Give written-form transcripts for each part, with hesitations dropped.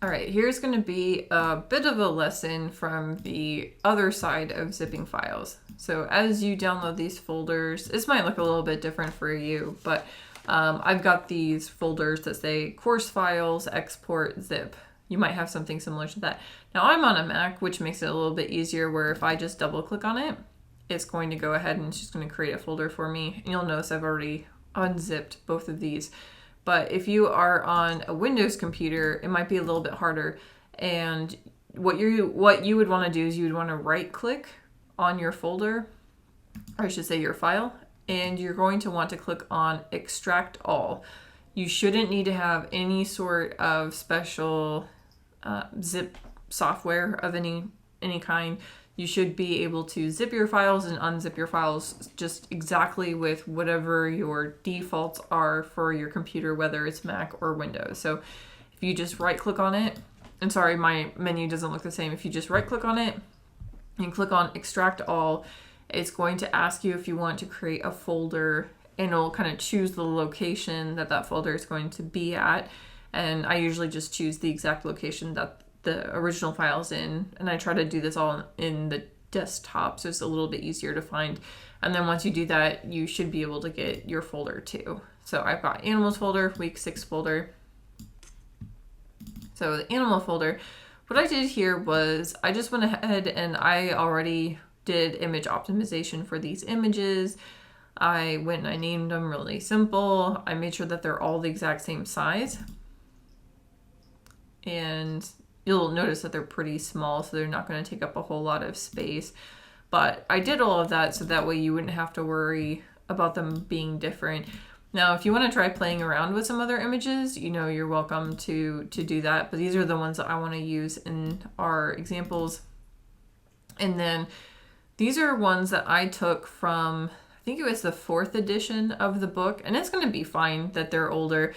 All right, here's going to be a bit of a lesson from the other side of zipping files. So as you download these folders, this might look a little bit different for you, but I've got these folders that say course files, export, zip. You might have something similar to that. Now I'm on a Mac, which makes it a little bit easier where if I just double click on it, it's going to go ahead and it's just going to create a folder for me. And you'll notice I've already unzipped both of these. But if you are on a Windows computer, it might be a little bit harder. And what you would want to do is you would want to right click on your folder, or I should say your file, and you're going to want to click on extract all. You shouldn't need to have any sort of special zip software of any kind. You should be able to zip your files and unzip your files just exactly with whatever your defaults are for your computer, whether it's Mac or Windows. So if you just right click on it, and sorry, my menu doesn't look the same. If you just right click on it and click on extract all, it's going to ask you if you want to create a folder, and it'll kind of choose the location that folder is going to be at. And I usually just choose the exact location that the original file's in, and I try to do this all in the desktop so it's a little bit easier to find. And then once you do that, you should be able to get your folder too. So I've got animals folder, week 6 folder. So the animal folder, what I did here was I just went ahead and I already did image optimization for these images. I went and I named them really simple. I made sure that they're all the exact same size. And you'll notice that they're pretty small, so they're not going to take up a whole lot of space. But I did all of that so that way you wouldn't have to worry about them being different. Now, if you want to try playing around with some other images, you're welcome to do that. But these are the ones that I want to use in our examples. And then these are ones that I took from, I think it was the 4th edition of the book. And it's going to be fine that they're older.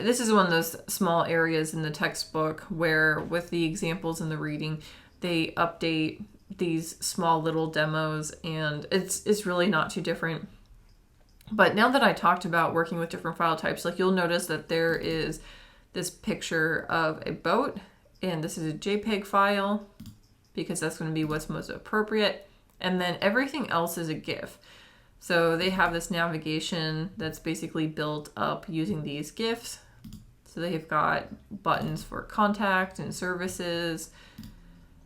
This is one of those small areas in the textbook where with the examples and the reading, they update these small little demos, and it's really not too different. But now that I talked about working with different file types, like you'll notice that there is this picture of a boat, and this is a JPEG file because that's going to be what's most appropriate. And then everything else is a GIF. So they have this navigation that's basically built up using these GIFs. So they've got buttons for contact and services.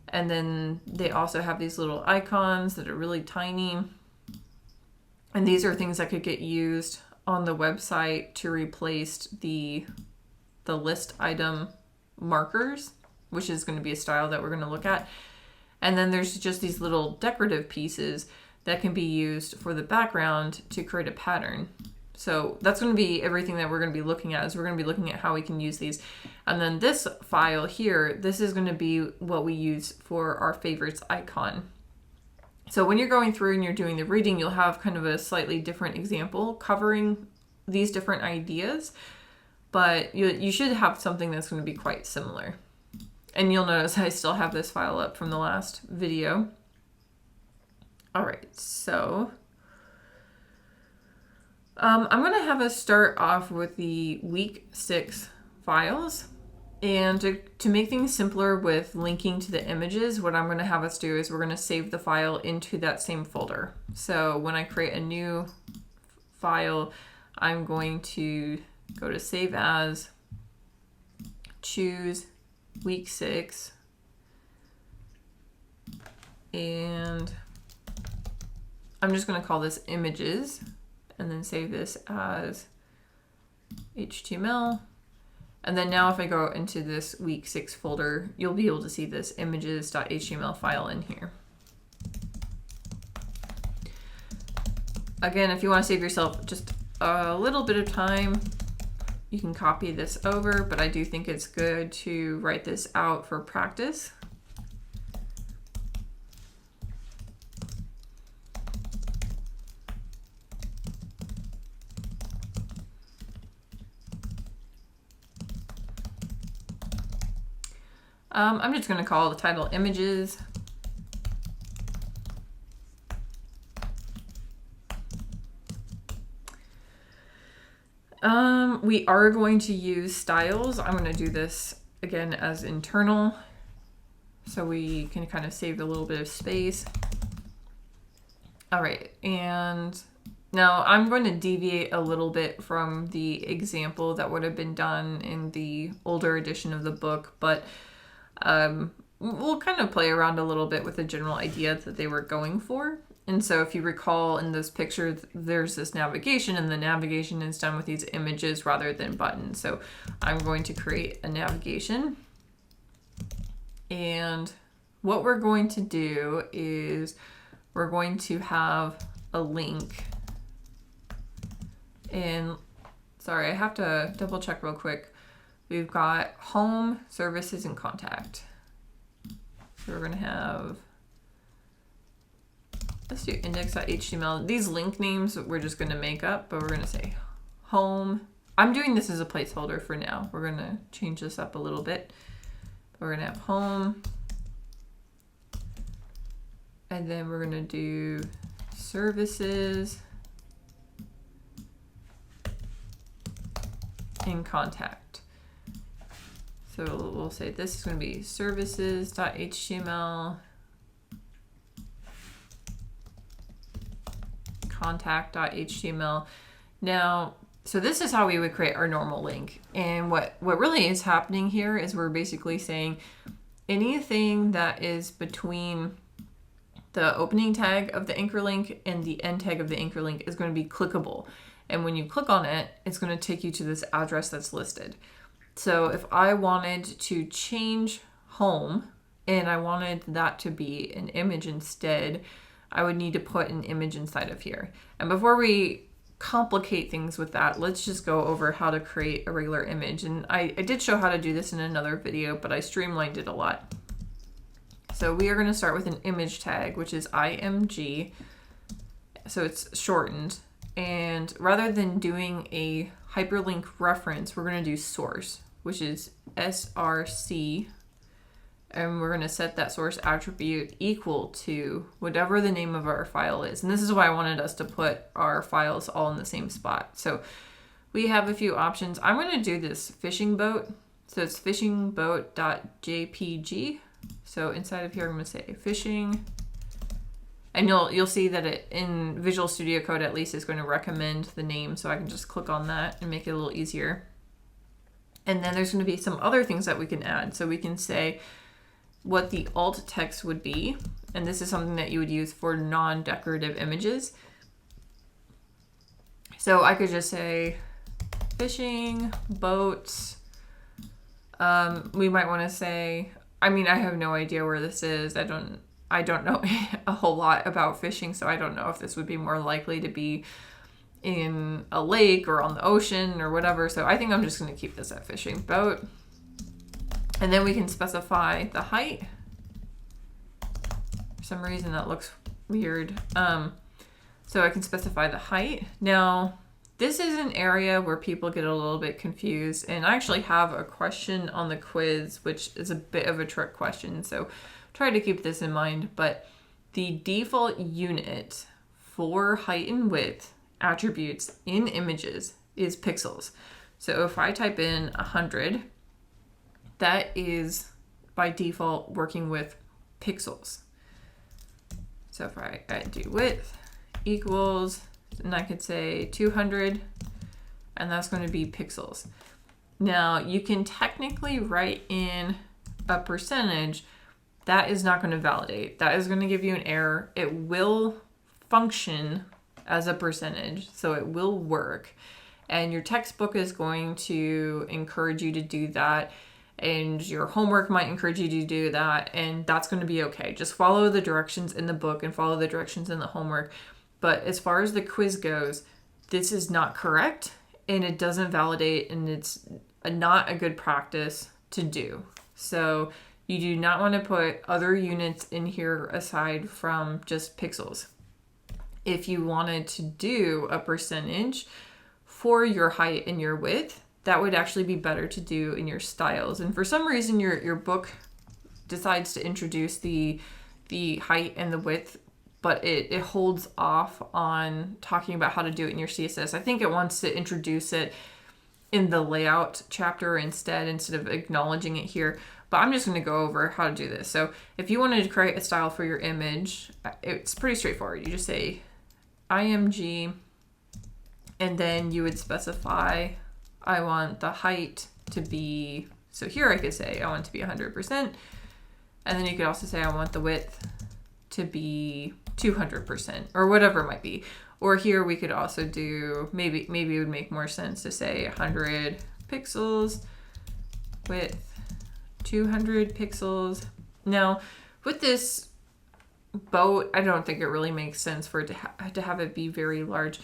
And then they also have these little icons that are really tiny. And these are things that could get used on the website to replace the list item markers, which is going to be a style that we're going to look at. And then there's just these little decorative pieces that can be used for the background to create a pattern. So that's going to be everything that we're going to be looking at, is we're going to be looking at how we can use these. And then this file here, this is going to be what we use for our favorites icon. So when you're going through and you're doing the reading, you'll have kind of a slightly different example covering these different ideas, but you should have something that's going to be quite similar. And you'll notice I still have this file up from the last video. All right, so I'm going to have us start off with the week 6 files. And to make things simpler with linking to the images, what I'm going to have us do is we're going to save the file into that same folder. So when I create a new file, I'm going to go to Save As, choose week 6, and I'm just going to call this images, and then save this as HTML. And then now if I go into this week 6 folder, you'll be able to see this images.html file in here. Again, if you want to save yourself just a little bit of time, you can copy this over, but I do think it's good to write this out for practice. I'm just going to call the title images. We are going to use styles. I'm going to do this again as internal, so we can kind of save a little bit of space. All right, and now I'm going to deviate a little bit from the example that would have been done in the older edition of the book, but we'll kind of play around a little bit with the general idea that they were going for. And so if you recall in this picture, there's this navigation, and the navigation is done with these images rather than buttons. So I'm going to create a navigation. And what we're going to do is we're going to have a link. And sorry, I have to double check real quick. We've got home, services, and contact. So we're going to have, let's do index.html. These link names we're just going to make up, but we're going to say home. I'm doing this as a placeholder for now. We're going to change this up a little bit. We're going to have home. And then we're going to do services and contact. So we'll say this is going to be services.html, contact.html. Now, so this is how we would create our normal link. And what really is happening here is we're basically saying anything that is between the opening tag of the anchor link and the end tag of the anchor link is going to be clickable. And when you click on it, it's going to take you to this address that's listed. So if I wanted to change home and I wanted that to be an image instead, I would need to put an image inside of here. And before we complicate things with that, let's just go over how to create a regular image. And I did show how to do this in another video, but I streamlined it a lot. So we are going to start with an image tag, which is img. So it's shortened. And rather than doing a hyperlink reference, we're going to do source, which is src. And we're going to set that source attribute equal to whatever the name of our file is. And this is why I wanted us to put our files all in the same spot. So we have a few options. I'm going to do this fishing boat. So it's fishingboat.jpg. So inside of here, I'm going to say fishing. And you'll see that it in Visual Studio Code at least is going to recommend the name. So I can just click on that and make it a little easier. And then there's going to be some other things that we can add. So we can say what the alt text would be. And this is something that you would use for non-decorative images. So I could just say fishing, boats. We might want to say, I mean, I have no idea where this is. I don't know a whole lot about fishing, so I don't know if this would be more likely to be in a lake or on the ocean or whatever. So I think I'm just going to keep this at fishing boat. And then we can specify the height. For some reason that looks weird. So I can specify the height. Now, this is an area where people get a little bit confused. And I actually have a question on the quiz, which is a bit of a trick question. So try to keep this in mind. But the default unit for height and width attributes in images is pixels. So if I type in 100, that is by default working with pixels. So if I do width equals, and I could say 200, and that's going to be pixels. Now you can technically write in a percentage. That is not going to validate. That is going to give you an error. It will function as a percentage, so it will work. And your textbook is going to encourage you to do that. And your homework might encourage you to do that. And that's going to be okay. Just follow the directions in the book and follow the directions in the homework. But as far as the quiz goes, this is not correct. And it doesn't validate. And it's not a good practice to do. So you do not want to put other units in here aside from just pixels. If you wanted to do a percentage for your height and your width, that would actually be better to do in your styles. And for some reason, your book decides to introduce the height and the width, but it holds off on talking about how to do it in your CSS. I think it wants to introduce it in the layout chapter instead of acknowledging it here. But I'm just going to go over how to do this. So if you wanted to create a style for your image, it's pretty straightforward. You just say img, and then you would specify, I want the height to be, so here I could say I want it to be 100%. And then you could also say I want the width to be 200% or whatever it might be. Or here we could also do, maybe it would make more sense to say 100 pixels, width 200 pixels. Now with this boat, I don't think it really makes sense for it to have it be very large.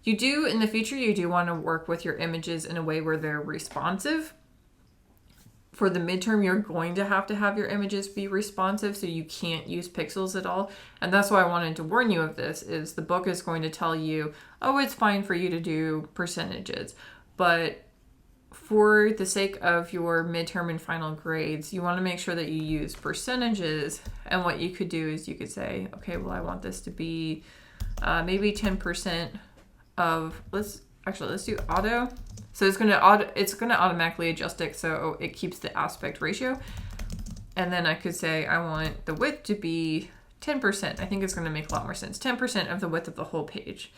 You do, in the future, you do want to work with your images in a way where they're responsive. For the midterm, you're going to have your images be responsive, so you can't use pixels at all. And that's why I wanted to warn you of this, is the book is going to tell you, oh, it's fine for you to do percentages. But for the sake of your midterm and final grades, you want to make sure that you use percentages. And what you could do is you could say, okay, well, I want this to be maybe 10% of, let's do auto. So it's gonna automatically adjust it so it keeps the aspect ratio. And then I could say I want the width to be 10%. I think it's gonna make a lot more sense. 10% of the width of the whole page.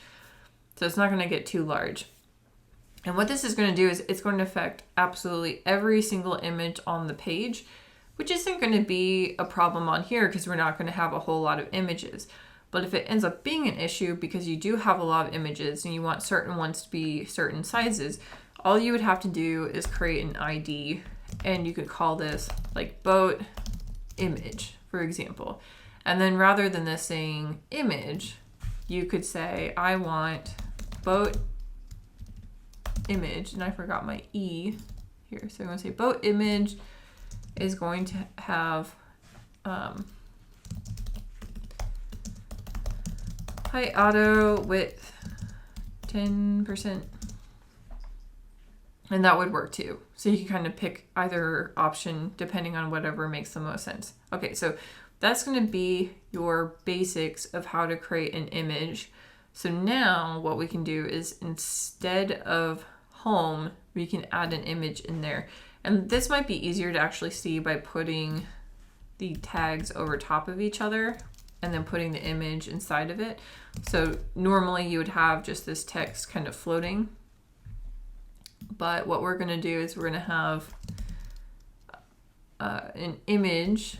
So it's not gonna get too large. And what this is gonna do is it's going to affect absolutely every single image on the page, which isn't gonna be a problem on here because we're not gonna have a whole lot of images. But if it ends up being an issue because you do have a lot of images and you want certain ones to be certain sizes, all you would have to do is create an ID, and you could call this like boat image, for example. And then rather than this saying image, you could say, I want boat image, and I forgot my E here. So I'm going to say boat image is going to have height auto width 10%. And that would work too. So you can kind of pick either option depending on whatever makes the most sense. Okay, so that's going to be your basics of how to create an image. So now what we can do is instead of home, we can add an image in there. And this might be easier to actually see by putting the tags over top of each other and then putting the image inside of it. So normally you would have just this text kind of floating. But what we're going to do is we're going to have an image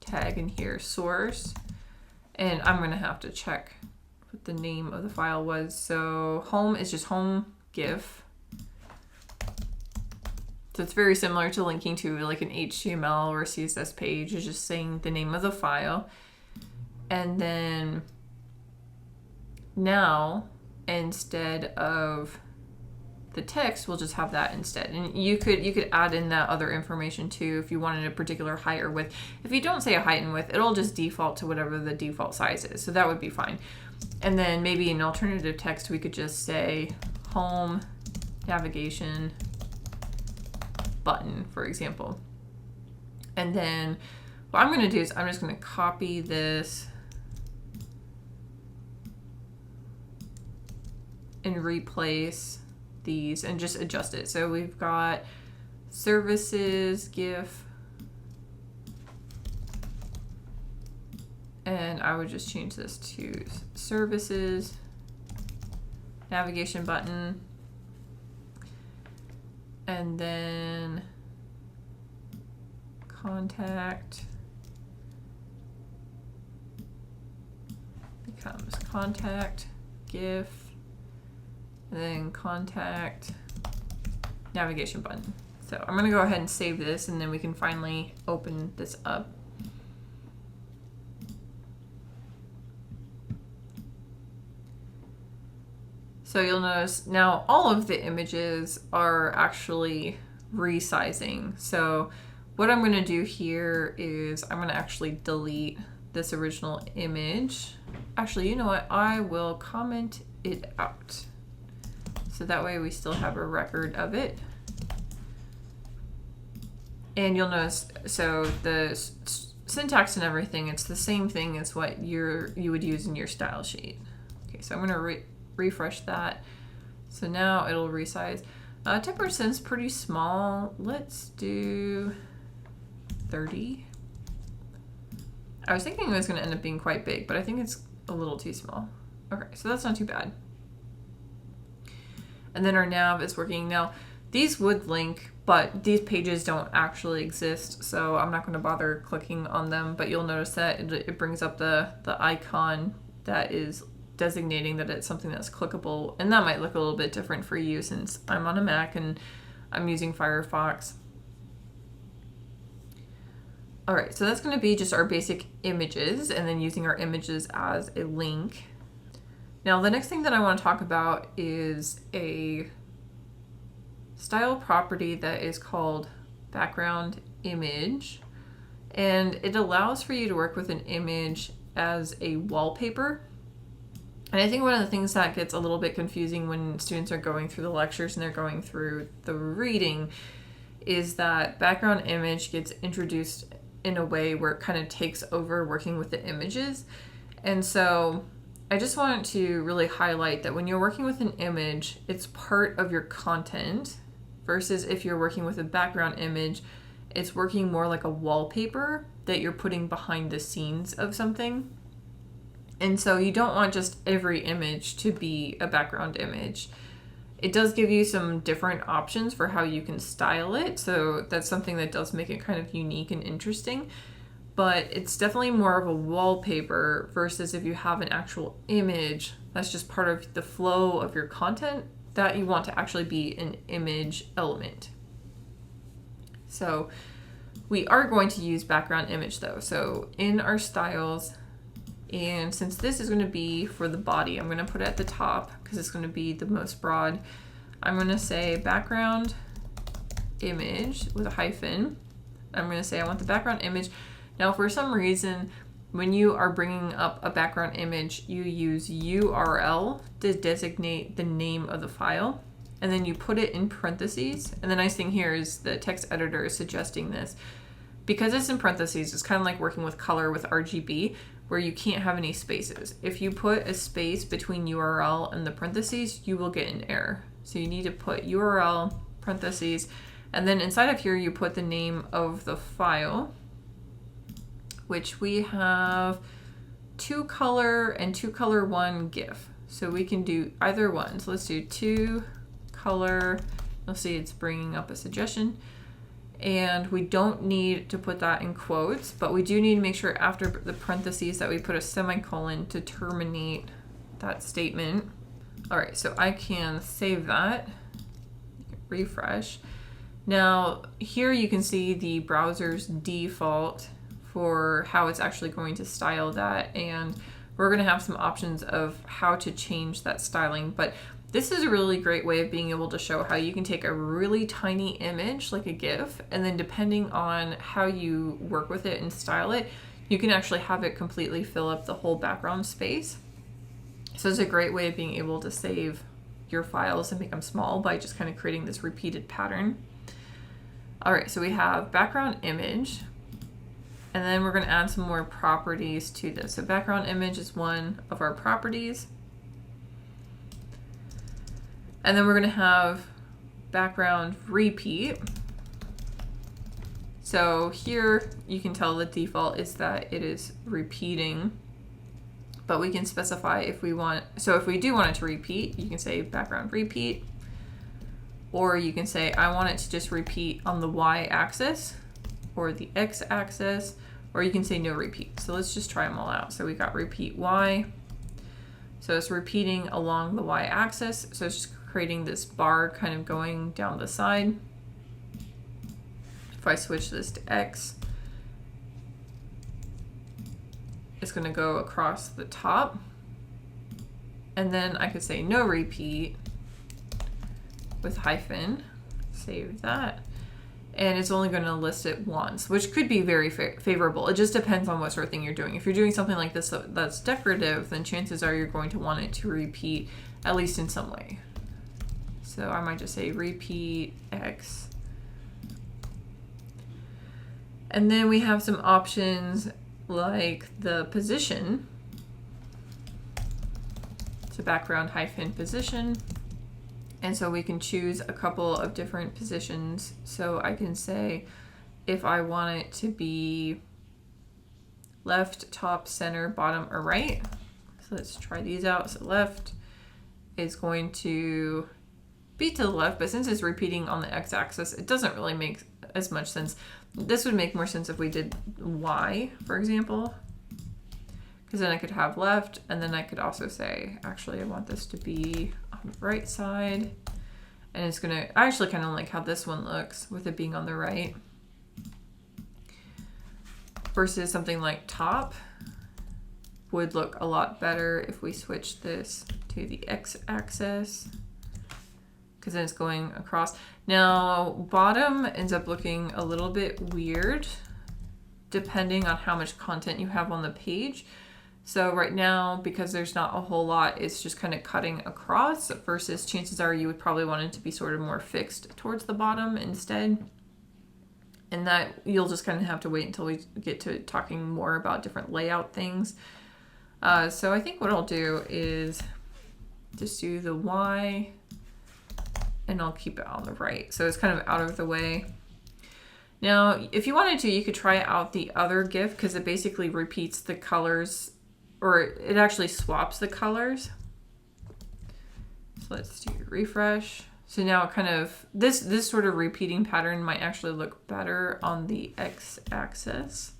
tag in here, source, and I'm going to have to check what the name of the file was. So home is just home GIF. So it's very similar to linking to like an HTML or CSS page. It's just saying the name of the file. And then now instead of the text, we'll just have that instead. And you could add in that other information too if you wanted a particular height or width. If you don't say a height and width, it'll just default to whatever the default size is. So that would be fine. And then maybe an alternative text, we could just say home navigation button, for example. And then what I'm going to do is I'm just going to copy this and replace these and just adjust it. So we've got services GIF, and I would just change this to services navigation button, and then contact becomes contact GIF, and then contact navigation button. So I'm going to go ahead and save this, and then we can finally open this up. So you'll notice now all of the images are actually resizing. So what I'm going to do here is I'm going to actually delete this original image. Actually, you know what? I will comment it out. So that way we still have a record of it. And you'll notice, so the syntax and everything, it's the same thing as what you would use in your style sheet. Okay, so I'm going to refresh that. So now it'll resize. 10% is pretty small. Let's do 30. I was thinking it was going to end up being quite big, but I think it's a little too small. Okay, so that's not too bad. And then our nav is working. Now, these would link, but these pages don't actually exist, so I'm not going to bother clicking on them, but you'll notice that it brings up the icon that is designating that it's something that's clickable, and that might look a little bit different for you since I'm on a Mac and I'm using Firefox. All right, so that's going to be just our basic images and then using our images as a link. Now, the next thing that I want to talk about is a style property that is called background image, and it allows for you to work with an image as a wallpaper. And I think one of the things that gets a little bit confusing when students are going through the lectures and they're going through the reading is that background image gets introduced in a way where it kind of takes over working with the images. And so I just wanted to really highlight that when you're working with an image, it's part of your content, versus if you're working with a background image, it's working more like a wallpaper that you're putting behind the scenes of something. And so you don't want just every image to be a background image. It does give you some different options for how you can style it, so that's something that does make it kind of unique and interesting. But it's definitely more of a wallpaper versus if you have an actual image that's just part of the flow of your content that you want to actually be an image element. So we are going to use background image though. So in our styles, and since this is going to be for the body, I'm going to put it at the top because it's going to be the most broad. I'm going to say background image with a hyphen. I'm going to say I want the background image. Now, for some reason, when you are bringing up a background image, you use URL to designate the name of the file, and then you put it in parentheses. And the nice thing here is the text editor is suggesting this. Because it's in parentheses, it's kind of like working with color with RGB, where you can't have any spaces. If you put a space between URL and the parentheses, you will get an error. So you need to put URL, parentheses, and then inside of here, you put the name of the file, which we have 2color and 2color1 GIF. So we can do either one. So let's do 2color. You'll see it's bringing up a suggestion. And we don't need to put that in quotes, but we do need to make sure after the parentheses that we put a semicolon to terminate that statement. All right, so I can save that, refresh. Now here you can see the browser's default for how it's actually going to style that, and we're going to have some options of how to change that styling. But this is a really great way of being able to show how you can take a really tiny image like a GIF, and then depending on how you work with it and style it, you can actually have it completely fill up the whole background space. So it's a great way of being able to save your files and make them small by just kind of creating this repeated pattern. All right, so we have background image, and then we're going to add some more properties to this. So background image is one of our properties. And then we're going to have background repeat. So here you can tell the default is that it is repeating, but we can specify if we want. So if we do want it to repeat, you can say background repeat, or you can say I want it to just repeat on the y-axis or the x-axis, or you can say no repeat. So let's just try them all out. So we got repeat y. So it's repeating along the y-axis. So it's just creating this bar kind of going down the side. If I switch this to X, it's going to go across the top. And then I could say no repeat with hyphen, save that. And it's only going to list it once, which could be very favorable. It just depends on what sort of thing you're doing. If you're doing something like this that's decorative, then chances are you're going to want it to repeat at least in some way. So I might just say repeat X. And then we have some options like the position. So background hyphen position. And so we can choose a couple of different positions. So I can say if I want it to be left, top, center, bottom, or right. So let's try these out. So left is going to be to the left, but since it's repeating on the x-axis, it doesn't really make as much sense. This would make more sense if we did y, for example, because then I could have left, and then I could also say, actually, I want this to be on the right side, and it's gonna, I actually kind of like how this one looks with it being on the right, versus something like top would look a lot better if we switch this to the x-axis, because then it's going across. Now, bottom ends up looking a little bit weird depending on how much content you have on the page. So right now, because there's not a whole lot, it's just kind of cutting across, versus chances are you would probably want it to be sort of more fixed towards the bottom instead. And that you'll just kind of have to wait until we get to talking more about different layout things. So I think what I'll do is just do the Y, and I'll keep it on the right. So it's kind of out of the way. Now, if you wanted to, you could try out the other GIF, because it basically repeats the colors, or it actually swaps the colors. So let's do refresh. So now kind of, this sort of repeating pattern might actually look better on the x-axis.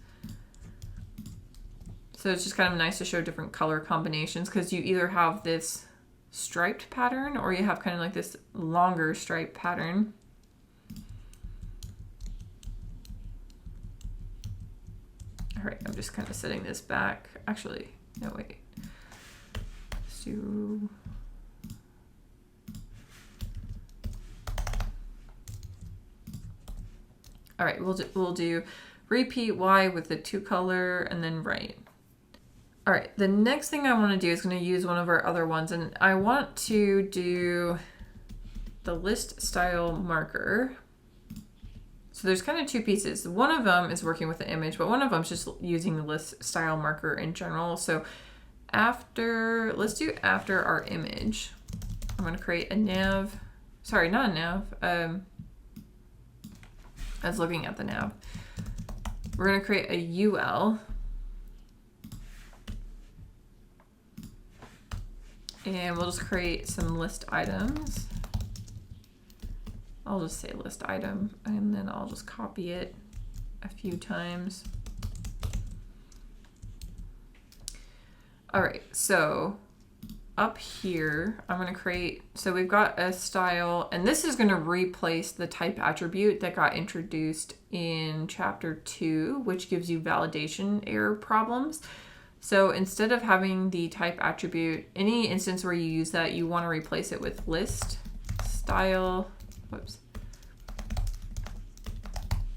So it's just kind of nice to show different color combinations, because you either have this striped pattern or you have kind of like this longer stripe pattern. All right, I'm just kind of setting this back. Actually, no, wait. Let's do... All right, we'll do repeat Y with the 2 color and then right. All right, the next thing I want to do is going to use one of our other ones, and I want to do the list style marker. So there's kind of 2 pieces. One of them is working with the image, but one of them is just using the list style marker in general. So after, let's do after our image, I'm going to create a nav, sorry, not a nav. I was looking at the nav. We're going to create a UL. And we'll just create some list items. I'll just say list item, and then I'll just copy it a few times. All right, so up here, I'm gonna create, so we've got a style, and this is gonna replace the type attribute that got introduced in chapter 2, which gives you validation error problems. So instead of having the type attribute, any instance where you use that, you want to replace it with list style,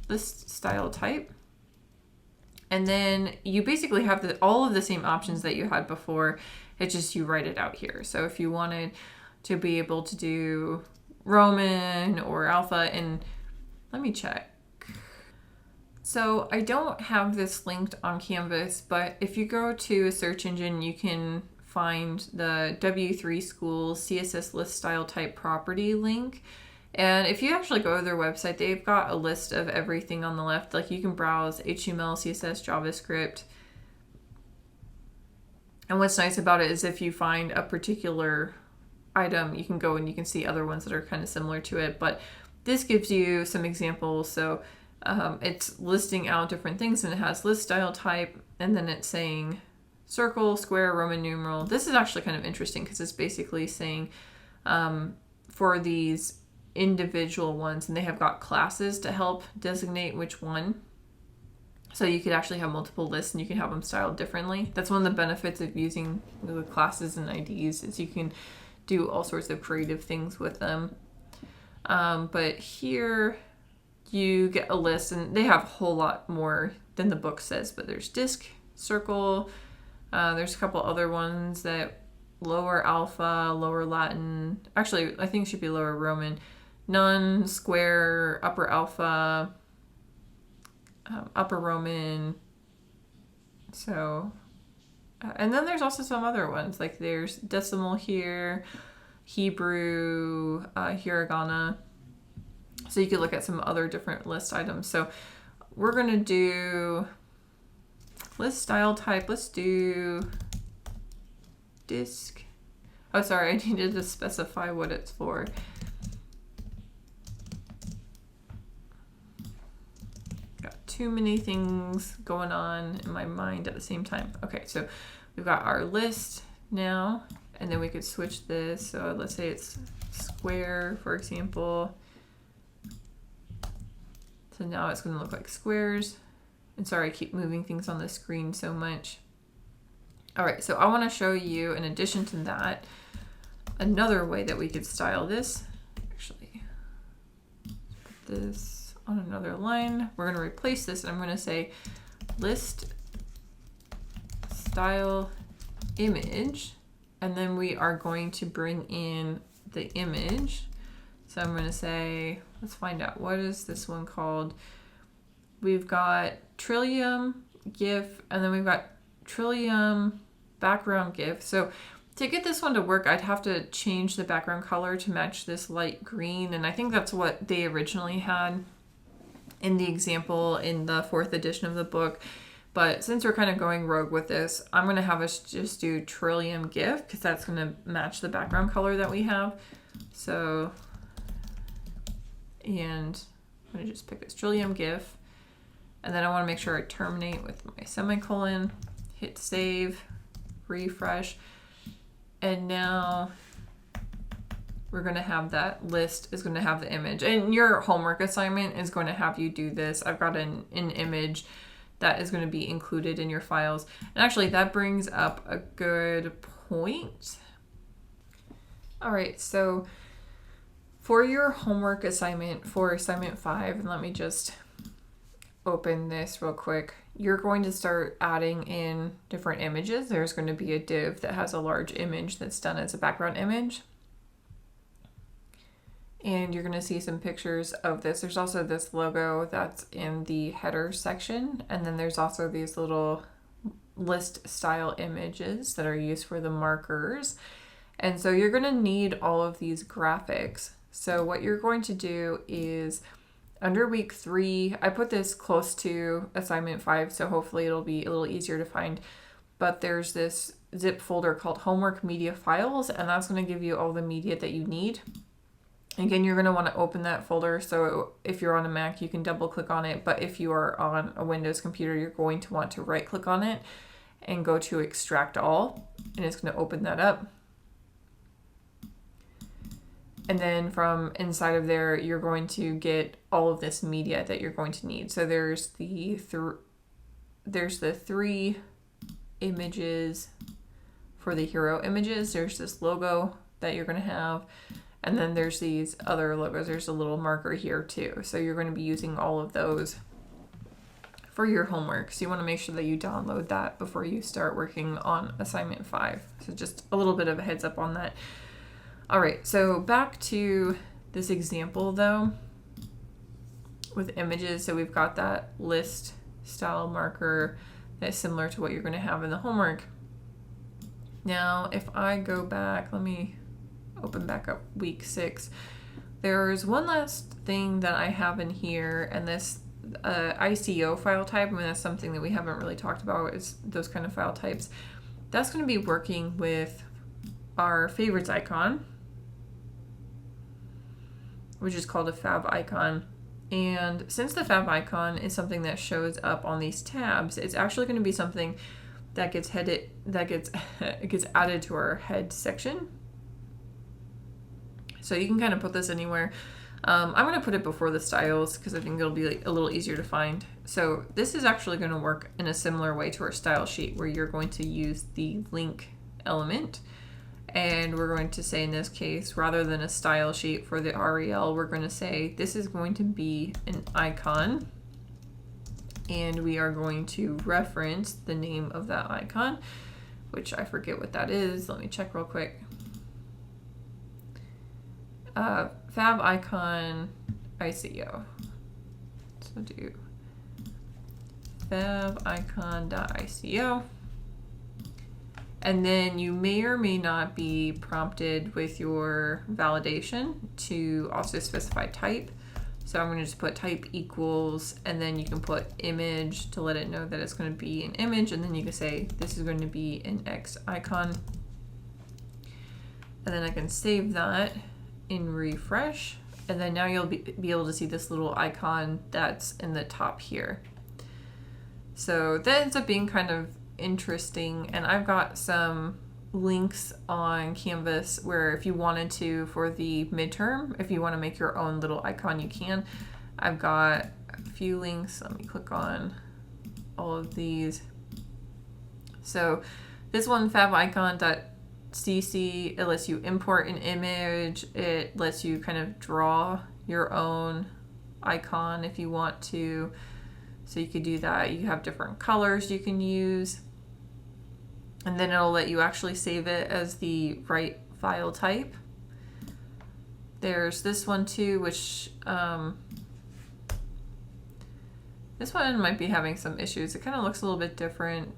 list style type. And then you basically have all of the same options that you had before. It's just you write it out here. So if you wanted to be able to do Roman or alpha, and let me check. So I don't have this linked on Canvas, but if you go to a search engine, you can find the W3 School CSS list style type property link. And if you actually go to their website, they've got a list of everything on the left. Like you can browse HTML, CSS, JavaScript. And what's nice about it is if you find a particular item, you can go and you can see other ones that are kind of similar to it. But this gives you some examples. So it's listing out different things, and it has list style type, and then it's saying circle, square, Roman numeral. This is actually kind of interesting because it's basically saying for these individual ones, and they have got classes to help designate which one. So you could actually have multiple lists and you can have them styled differently. That's one of the benefits of using the classes and IDs, is you can do all sorts of creative things with them. But here you get a list, and they have a whole lot more than the book says, but there's disk, circle, there's a couple other ones that lower alpha, lower Latin, actually I think it should be lower Roman, none, square, upper alpha, upper Roman. So, and then there's also some other ones, like there's decimal here, Hebrew, hiragana. So you could look at some other different list items. So we're going to do list style type. Let's do disk. Oh, sorry, I needed to specify what it's for. Got too many things going on in my mind at the same time. Okay, so we've got our list now, and then we could switch this. So let's say it's square, for example. So now it's going to look like squares. And sorry, I keep moving things on the screen so much. All right, so I want to show you, in addition to that, another way that we could style this. Actually, put this on another line. We're going to replace this, and I'm going to say list style image, and then we are going to bring in the image. So I'm going to say, let's find out, what is this one called? We've got Trillium GIF, and then we've got Trillium background GIF. So to get this one to work, I'd have to change the background color to match this light green, and I think that's what they originally had in the example in the 4th edition of the book. But since we're kind of going rogue with this, I'm going to have us just do Trillium GIF, because that's going to match the background color that we have. So, and I'm going to just pick this Trillium GIF, and then I want to make sure I terminate with my semicolon, hit save, refresh, and now we're going to have that list is going to have the image, and your homework assignment is going to have you do this. I've got an image that is going to be included in your files. And actually that brings up a good point. All right, so for your homework assignment for assignment 5, and let me just open this real quick, you're going to start adding in different images. There's going to be a div that has a large image that's done as a background image. And you're going to see some pictures of this. There's also this logo that's in the header section. And then there's also these little list style images that are used for the markers. And so you're going to need all of these graphics. So what you're going to do is under week 3, I put this close to assignment 5, so hopefully it'll be a little easier to find. But there's this zip folder called homework media files, and that's going to give you all the media that you need. Again, you're going to want to open that folder. So if you're on a Mac, you can double click on it. But if you are on a Windows computer, you're going to want to right click on it and go to extract all. And it's going to open that up. And then from inside of there, you're going to get all of this media that you're going to need. So there's the 3 images for the hero images. There's this logo that you're going to have. And then there's these other logos. There's a little marker here too. So you're going to be using all of those for your homework. So you want to make sure that you download that before you start working on assignment 5. So just a little bit of a heads up on that. All right, so back to this example though, with images. So we've got that list style marker that's similar to what you're going to have in the homework. Now, if I go back, let me open back up week 6. There's one last thing that I have in here, and this ICO file type. I mean, that's something that we haven't really talked about, is those kind of file types. That's going to be working with our favorites icon, which is called a fab icon. And since the fab icon is something that shows up on these tabs, it's actually going to be something that gets it gets added to our head section. So you can kind of put this anywhere. I'm going to put it before the styles because I think it'll be a little easier to find. So this is actually going to work in a similar way to our style sheet, where you're going to use the link element. And we're going to say, in this case, rather than a style sheet for the REL, we're going to say this is going to be an icon. And we are going to reference the name of that icon, which I forget what that is. Let me check real quick. Fab icon ICO. So do fab icon.ico. And then you may or may not be prompted with your validation to also specify type. So I'm going to just put type equals, and then you can put image to let it know that it's going to be an image, and then you can say this is going to be an X icon. And then I can save that in refresh, and then now you'll be able to see this little icon that's in the top here. So that ends up being kind of interesting, and I've got some links on Canvas where if you wanted to, for the midterm, if you want to make your own little icon, you can. I've got a few links. Let me click on all of these. So this one, favicon.cc, it lets you import an image. It lets you kind of draw your own icon if you want to. So you could do that. You have different colors you can use. And then it'll let you actually save it as the right file type. There's this one too, which this one might be having some issues. It kind of looks a little bit different.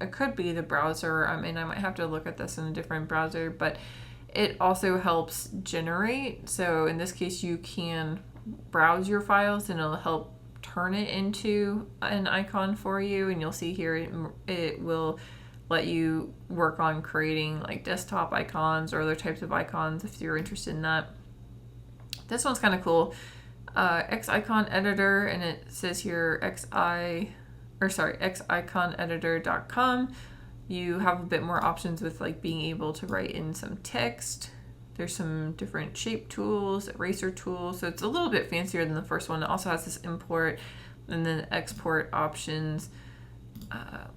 It could be the browser. I mean, I might have to look at this in a different browser, but it also helps generate. So in this case, you can browse your files and it'll help turn it into an icon for you. And you'll see here, it will let you work on creating like desktop icons or other types of icons if you're interested in that. This one's kind of cool. X icon editor, and it says here xiconeditor.com. You have a bit more options with like being able to write in some text. There's some different shape tools, eraser tools. So it's a little bit fancier than the first one. It also has this import and then export options.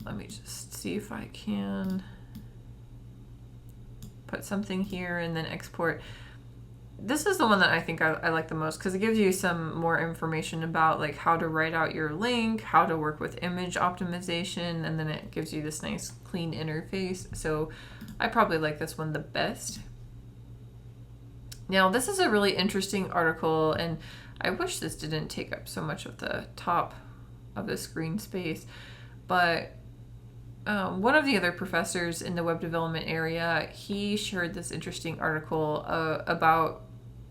Let me just see if I can put something here and then export. This is the one that I think I like the most because it gives you some more information about like how to write out your link, how to work with image optimization, and then it gives you this nice clean interface. So I probably like this one the best. Now this is a really interesting article, and I wish this didn't take up so much of the top of the screen space, but one of the other professors in the web development area, he shared this interesting article about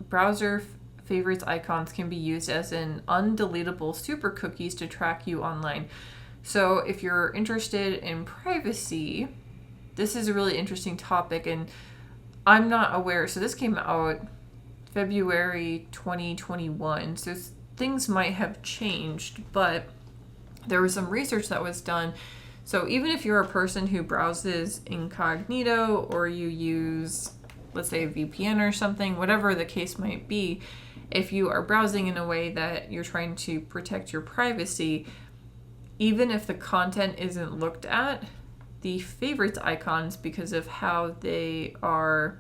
browser favorites icons can be used as an undeletable super cookies to track you online. So if you're interested in privacy, this is a really interesting topic, and I'm not aware. So this came out February 2021. So things might have changed, but there was some research that was done. So even if you're a person who browses incognito or you use, let's say, a VPN or something, whatever the case might be, if you are browsing in a way that you're trying to protect your privacy, even if the content isn't looked at, the favorites icons, because of how they are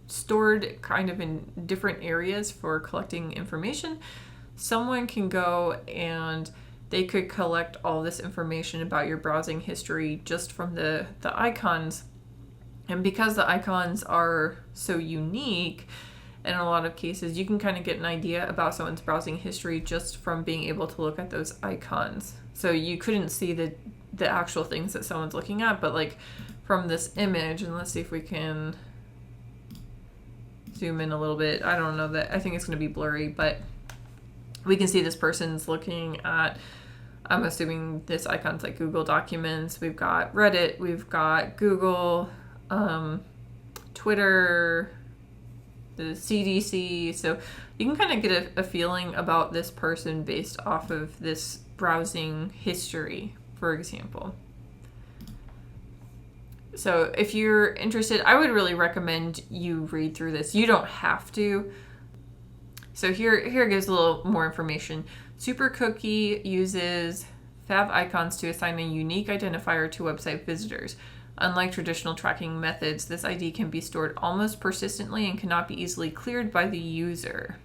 stored kind of in different areas for collecting information, someone can go and they could collect all this information about your browsing history just from the icons. And because the icons are so unique, in a lot of cases, you can kind of get an idea about someone's browsing history just from being able to look at those icons. So you couldn't see the actual things that someone's looking at, but like from this image, and let's see if we can zoom in a little bit. I don't know that, I think it's going to be blurry, but we can see this person's looking at, I'm assuming this icon's like Google Documents. We've got Reddit, we've got Google, Twitter, the CDC. So you can kind of get a feeling about this person based off of this browsing history, for example. So if you're interested, I would really recommend you read through this. You don't have to. So here gives a little more information. Super Cookie uses fav icons to assign a unique identifier to website visitors. Unlike traditional tracking methods, this ID can be stored almost persistently and cannot be easily cleared by the user.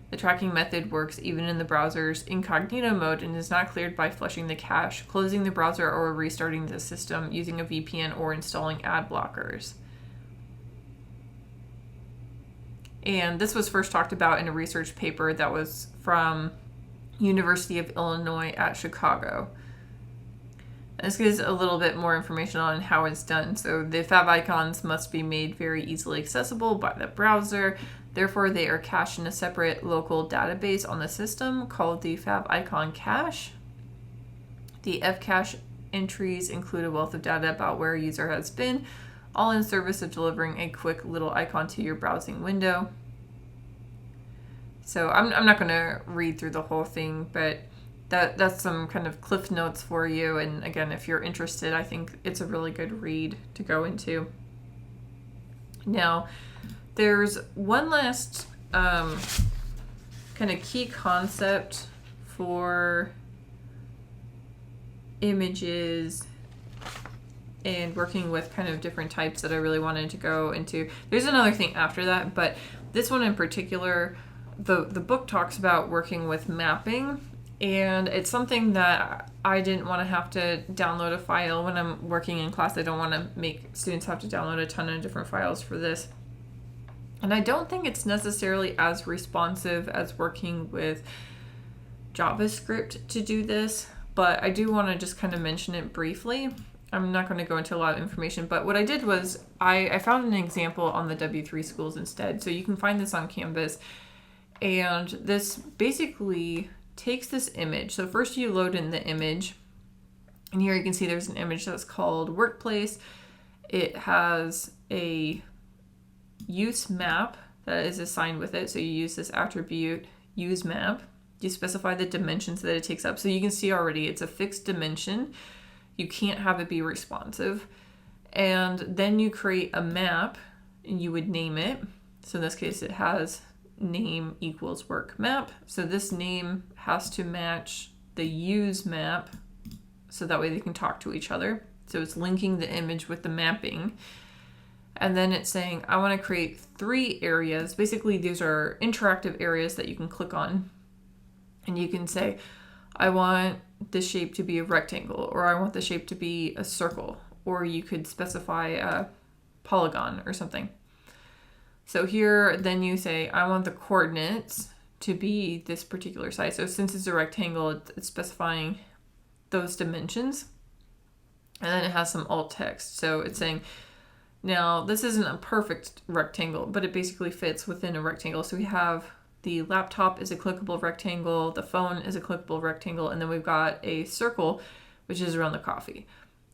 The tracking method works even in the browser's incognito mode and is not cleared by flushing the cache, closing the browser, or restarting the system using a VPN or installing ad blockers. And this was first talked about in a research paper that was from University of Illinois at Chicago. This gives a little bit more information on how it's done. So the fav icons must be made very easily accessible by the browser. Therefore, they are cached in a separate local database on the system called the fav icon cache. The fcache entries include a wealth of data about where a user has been, all in service of delivering a quick little icon to your browsing window. So I'm not going to read through the whole thing, but that's some kind of cliff notes for you. And again, if you're interested, I think it's a really good read to go into. Now, there's one last kind of key concept for images and working with kind of different types that I really wanted to go into. There's another thing after that, but this one in particular, the book talks about working with mapping, and it's something that I didn't want to have to download a file when I'm working in class. I don't want to make students have to download a ton of different files for this. And I don't think it's necessarily as responsive as working with JavaScript to do this, but I do want to just kind of mention it briefly. I'm not going to go into a lot of information, but what I did was I found an example on the W3 schools instead. So you can find this on Canvas. And this basically takes this image. So first you load in the image. And here you can see there's an image that's called Workplace. It has a use map that is assigned with it. So you use this attribute use map. You specify the dimensions that it takes up. So you can see already it's a fixed dimension. You can't have it be responsive. And then you create a map and you would name it. So in this case, it has name equals work map. So this name has to match the use map so that way they can talk to each other. So it's linking the image with the mapping. And then it's saying, I want to create 3 areas. Basically, these are interactive areas that you can click on. And you can say, I want this shape to be a rectangle, or I want the shape to be a circle, or you could specify a polygon or something. So here, then you say, I want the coordinates to be this particular size. So since it's a rectangle, it's specifying those dimensions. And then it has some alt text. So it's saying, now this isn't a perfect rectangle, but it basically fits within a rectangle. So we have the laptop is a clickable rectangle, the phone is a clickable rectangle, and then we've got a circle, which is around the coffee.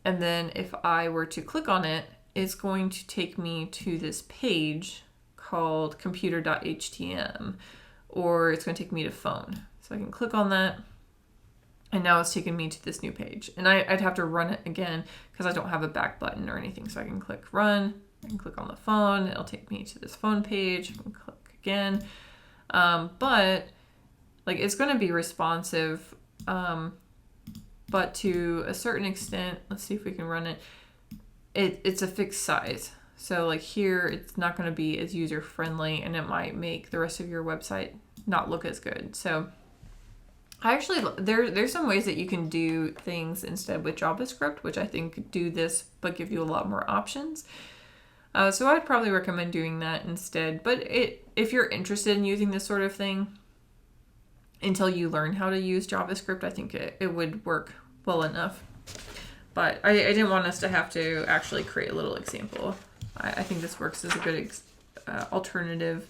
And then if I were to click on it, it's going to take me to this page called computer.htm, or it's going to take me to phone. So I can click on that, and now it's taken me to this new page. And I'd have to run it again because I don't have a back button or anything. So I can click run, I can click on the phone, it'll take me to this phone page, I can click again. But like it's going to be responsive, but to a certain extent, let's see if we can run it. It's a fixed size. So like here, it's not going to be as user friendly, and it might make the rest of your website not look as good. So I actually, there's some ways that you can do things instead with JavaScript, which I think do this, but give you a lot more options. So I'd probably recommend doing that instead. But if you're interested in using this sort of thing, until you learn how to use JavaScript, I think it would work well enough. But I didn't want us to have to actually create a little example. I think this works as a good alternative.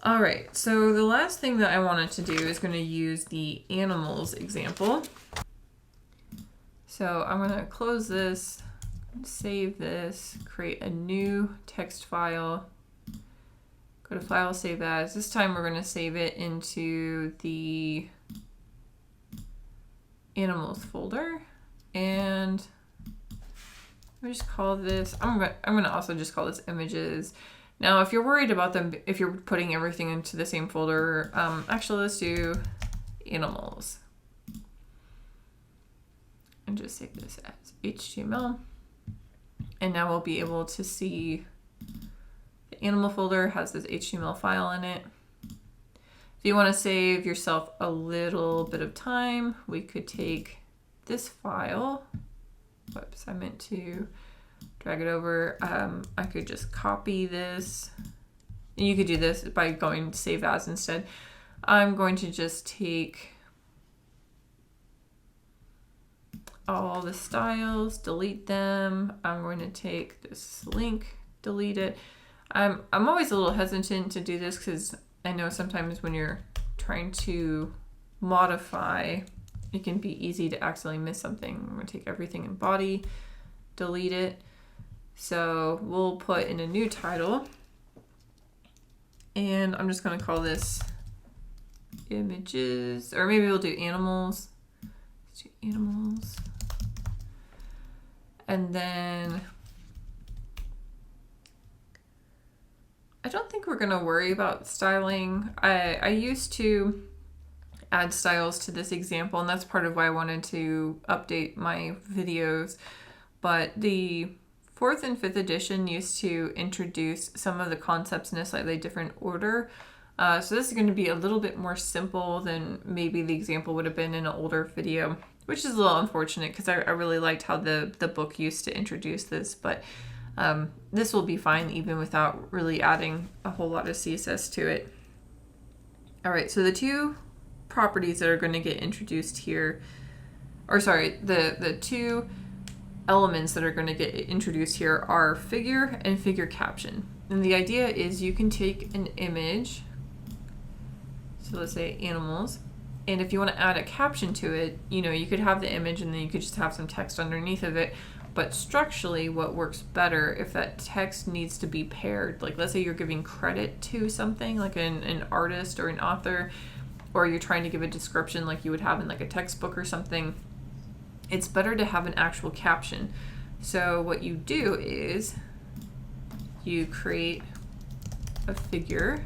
All right, so the last thing that I wanted to do is going to use the animals example. So I'm going to close this, save this, create a new text file, go to File, Save As. This time we're going to save it into the animals folder, and we just call this, I'm going to also just call this images. Now, if you're worried about them, if you're putting everything into the same folder, actually let's do animals. And just save this as HTML. And now we'll be able to see the animal folder has this HTML file in it. If you want to save yourself a little bit of time, we could take this file. Whoops, I meant to drag it over. I could just copy this. And you could do this by going to Save As instead. I'm going to just take all the styles, delete them. I'm going to take this link, delete it. I'm always a little hesitant to do this because I know sometimes when you're trying to modify, it can be easy to accidentally miss something. I'm going to take everything in body, delete it. So we'll put in a new title, and I'm just going to call this images, or maybe we'll do animals. Let's do animals. And then I don't think we're going to worry about styling. I used to add styles to this example, and that's part of why I wanted to update my videos. But the 4th and 5th edition used to introduce some of the concepts in a slightly different order. So this is going to be a little bit more simple than maybe the example would have been in an older video, which is a little unfortunate because I really liked how the book used to introduce this. But this will be fine even without really adding a whole lot of CSS to it. All right, so the two properties that are going to get introduced here, or sorry, the two elements that are going to get introduced here are figure and figure caption. And the idea is you can take an image, so let's say animals, and if you want to add a caption to it, you know, you could have the image and then you could just have some text underneath of it. But structurally, what works better if that text needs to be paired, like let's say you're giving credit to something like an artist or an author, or you're trying to give a description like you would have in like a textbook or something, it's better to have an actual caption. So what you do is you create a figure,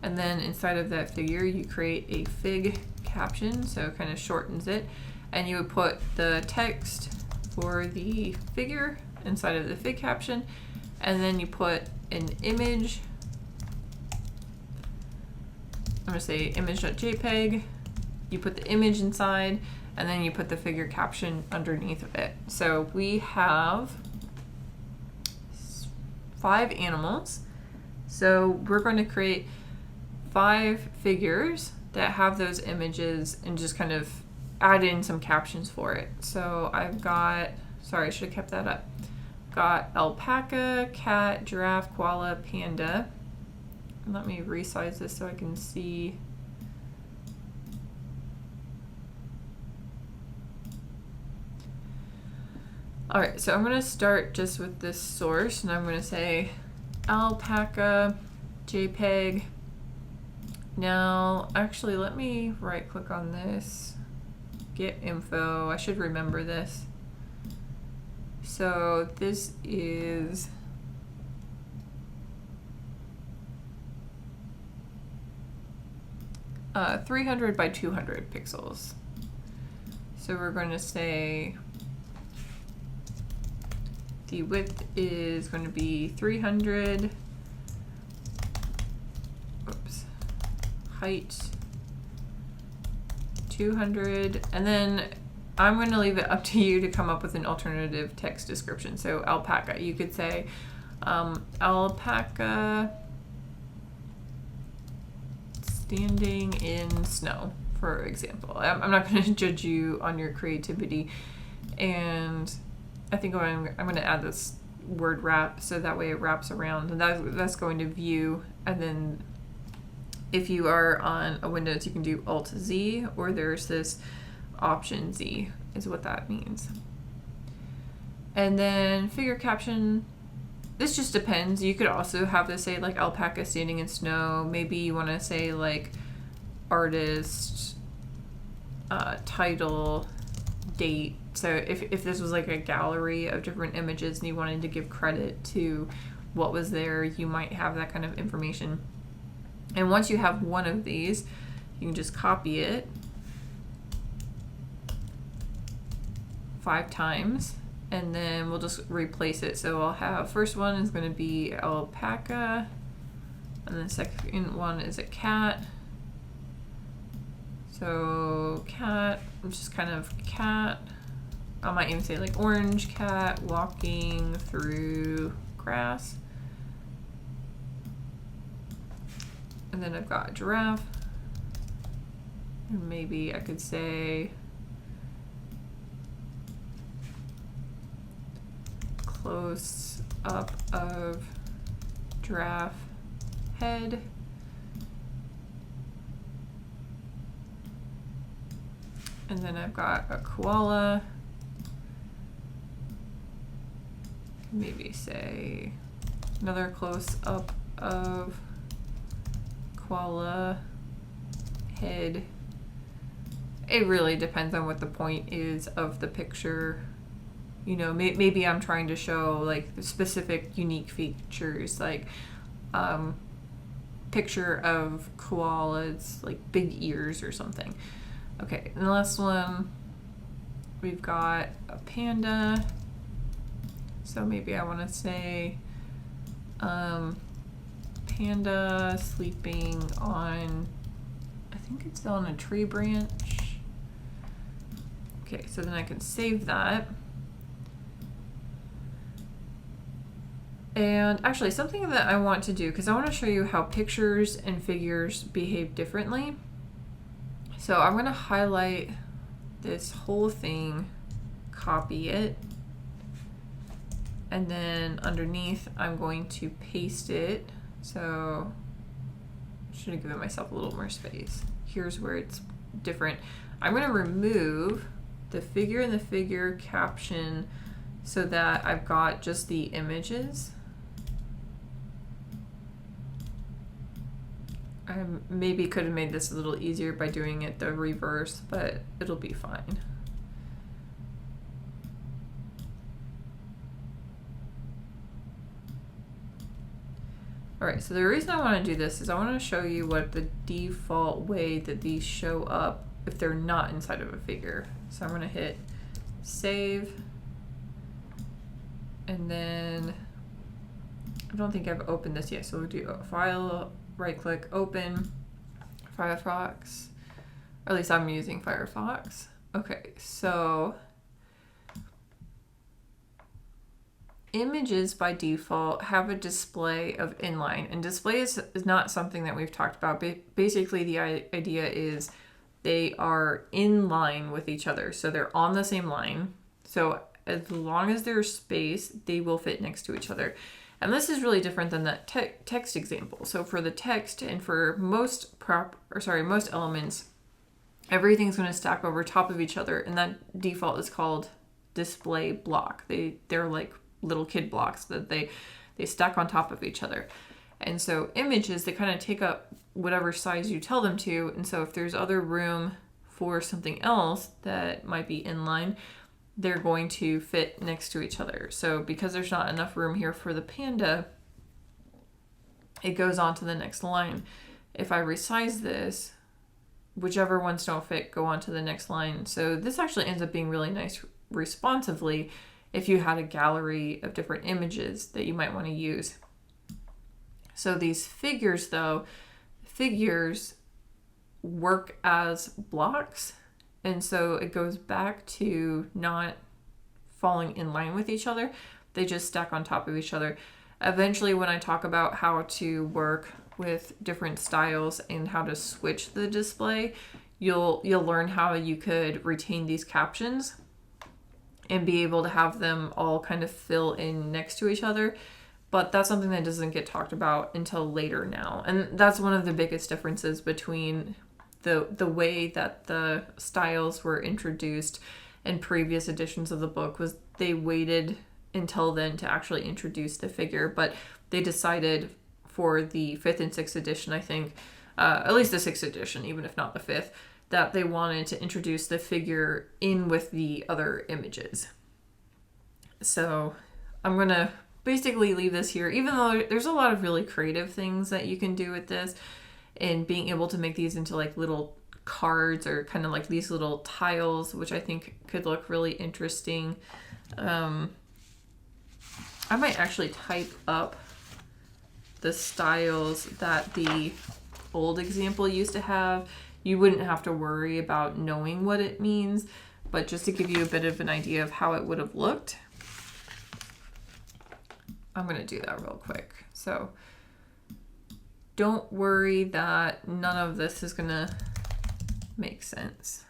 and then inside of that figure you create a fig caption, so it kind of shortens it, and you would put the text for the figure inside of the fig caption, and then you put an image. I'm going to say image.jpg, you put the image inside, and then you put the figure caption underneath of it. So we have 5 animals. So we're going to create 5 figures that have those images and just kind of add in some captions for it. So I've got, sorry, I should have kept that up. Got alpaca, cat, giraffe, koala, panda. Let me resize this so I can see. All right, so I'm going to start just with this source, and I'm going to say alpaca JPEG. Now, actually, let me right click on this, get info. I should remember this. So this is 300 by 200 pixels. So we're going to say the width is going to be 300. Oops. Height 200. And then I'm going to leave it up to you to come up with an alternative text description. So alpaca, you could say alpaca standing in snow, for example. I'm not going to judge you on your creativity, and I think I'm going to add this word wrap so that way it wraps around, and that's going to view. And then if you are on a Windows, you can do Alt Z, or there's this Option Z is what that means. And then figure caption, this just depends. You could also have this say like alpaca standing in snow. Maybe you want to say like artist, title, date. So if this was like a gallery of different images and you wanted to give credit to what was there, you might have that kind of information. And once you have one of these, you can just copy it 5 times. And then we'll just replace it. So I'll have, first one is going to be alpaca, and the second one is a cat. So cat, just kind of cat. I might even say like orange cat walking through grass. And then I've got giraffe. And maybe I could say close up of giraffe head. And then I've got a koala. Maybe say another close up of koala head. It really depends on what the point is of the picture. You know, maybe I'm trying to show like specific unique features, like picture of koalas, like big ears or something. Okay, and the last one, we've got a panda. So maybe I want to say panda sleeping on, I think it's on a tree branch. Okay, so then I can save that. And actually something that I want to do, because I want to show you how pictures and figures behave differently. So I'm going to highlight this whole thing, copy it, and then underneath I'm going to paste it. So I should have given myself a little more space. Here's where it's different. I'm going to remove the figure and the figure caption so that I've got just the images. I maybe could have made this a little easier by doing it the reverse, but it'll be fine. All right, so the reason I want to do this is I want to show you what the default way that these show up if they're not inside of a figure. So I'm going to hit save, and then I don't think I've opened this yet, so we'll do a file, right click, open, Firefox, or at least I'm using Firefox. Okay, so images by default have a display of inline, and display is not something that we've talked about. Basically, the idea is they are in line with each other, so they're on the same line. So as long as there's space, they will fit next to each other. And this is really different than that text example. So for the text and for most elements, everything's going to stack over top of each other, and that default is called display block. They're like little kid blocks that they stack on top of each other. And so images, they kind of take up whatever size you tell them to. And so if there's other room for something else that might be inline, they're going to fit next to each other. So because there's not enough room here for the panda, it goes on to the next line. If I resize this, whichever ones don't fit go on to the next line. So this actually ends up being really nice responsively if you had a gallery of different images that you might want to use. So these figures though, figures work as blocks. And so it goes back to not falling in line with each other. They just stack on top of each other. Eventually, when I talk about how to work with different styles and how to switch the display, you'll learn how you could retain these captions and be able to have them all kind of fill in next to each other. But that's something that doesn't get talked about until later now. And that's one of the biggest differences between the way that the styles were introduced in previous editions of the book was they waited until then to actually introduce the figure. But they decided for the 5th and 6th edition, I think, at least the 6th edition, even if not the 5th, that they wanted to introduce the figure in with the other images. So I'm going to basically leave this here, even though there's a lot of really creative things that you can do with this, and being able to make these into like little cards or kind of like these little tiles, which I think could look really interesting. I might actually type up the styles that the old example used to have. You wouldn't have to worry about knowing what it means, but just to give you a bit of an idea of how it would have looked, I'm going to do that real quick. So don't worry that none of this is going to make sense.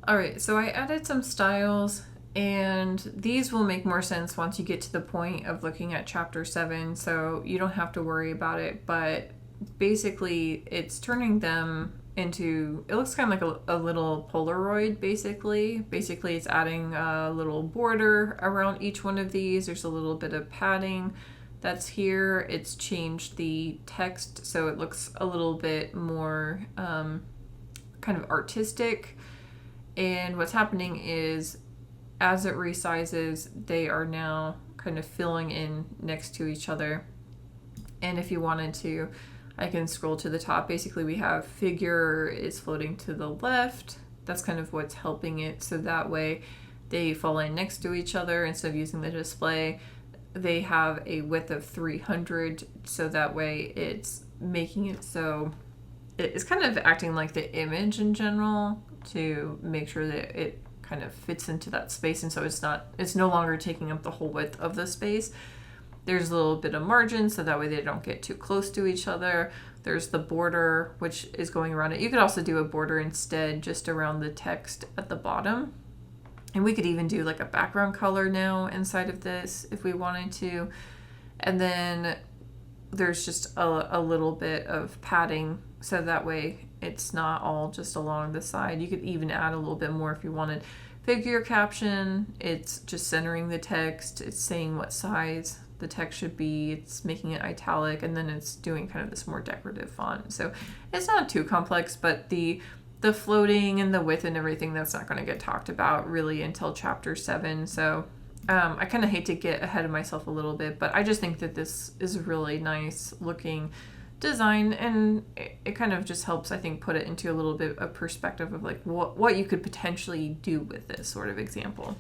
All right, so I added some styles, and these will make more sense once you get to the point of looking at chapter 7, so you don't have to worry about it. But basically, it's turning them into, it looks kind of like a little Polaroid, basically. Basically, it's adding a little border around each one of these. There's a little bit of padding that's here. It's changed the text, so it looks a little bit more kind of artistic. And what's happening is, as it resizes, they are now kind of filling in next to each other. And if you wanted to, I can scroll to the top. Basically, we have figure is floating to the left. That's kind of what's helping it. So that way they fall in next to each other instead of using the display. They have a width of 300. So that way it's making it so it's kind of acting like the image in general to make sure that it kind of fits into that space. And so it's no longer taking up the whole width of the space. There's a little bit of margin, so that way they don't get too close to each other. There's the border, which is going around it. You could also do a border instead, just around the text at the bottom. And we could even do like a background color now inside of this if we wanted to. And then there's just a little bit of padding, so that way it's not all just along the side. You could even add a little bit more if you wanted. Figure caption, it's just centering the text. It's saying what size the text should be. It's making it italic, and then it's doing kind of this more decorative font. So it's not too complex, but the floating and the width and everything, that's not going to get talked about really until chapter 7. So I kind of hate to get ahead of myself a little bit, but I just think that this is a really nice looking design, and it kind of just helps, I think, put it into a little bit of perspective of like what you could potentially do with this sort of example.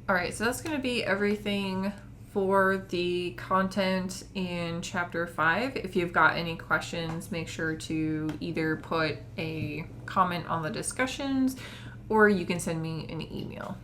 All right, so that's going to be everything for the content in chapter 5. If you've got any questions, make sure to either put a comment on the discussions or you can send me an email.